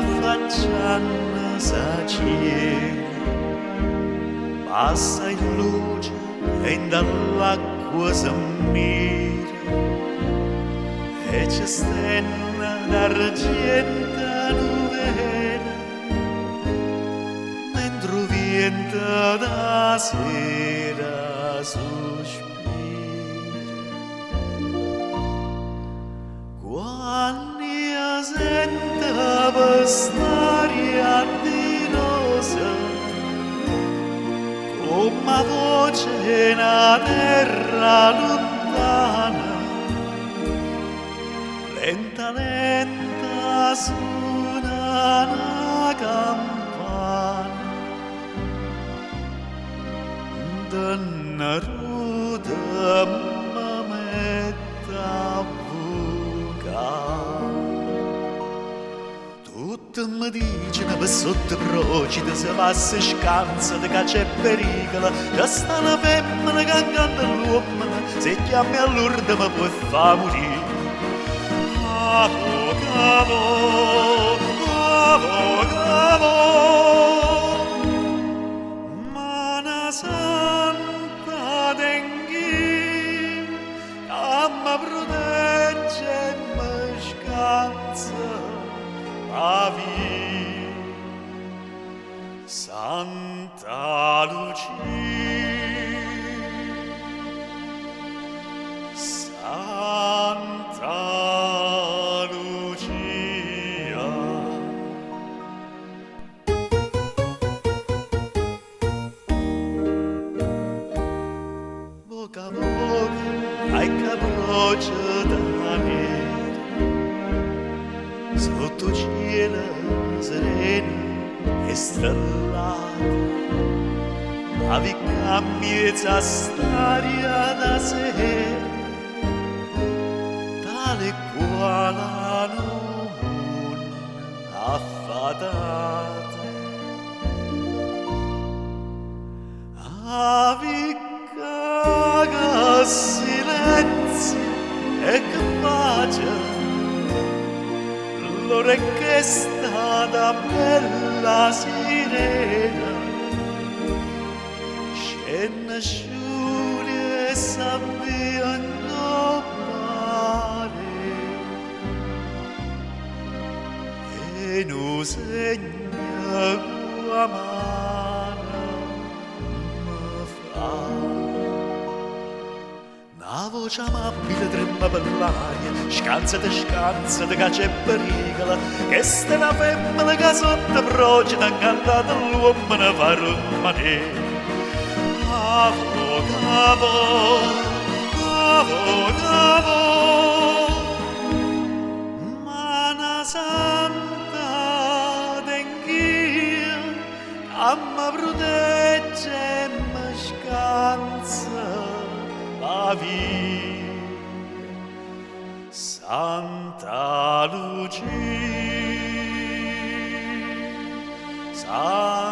affacciando s'acciede, passa in luce e dall'acqua si mira, e c'è stenna d'argento nuvena, mentre vienta da sera sospira. Quando io sento quest'aria di rosa, come voce na terra lontana, lenta lenta suona una campana, d'una ruta mi mette a vocare. Tutti mi dicono per sotto procida se passa scansa di che c'è pericolo, che sta una femmina che accanto all'uomo, se chiami all'urda mi può far morire. Avocavo, avocavo, mana santa d'enghi, che mi protegge e mi scansa la vita. Santa Lucia, Santa Lucia. Boca a boca, ai caproccio da nera, sotto cielo sereno e stellato, la vicca miezza staria da sera, tale quale non affatata. A vicca che silenzio e che pace, l'orecchia è stata bella sirena, scena sciure e sabbia non pare, e non segna tua mano mi fa. La voce amabile trema per l'aria, scansa che c'è pericolo, che sta una femmina che sotto procida, incantata all'uomo ne fa rimanere. Avocavo, avocavo, mana santa d'enghia, che mi protegge e mi scansa la vita. Santa Lucia, Santa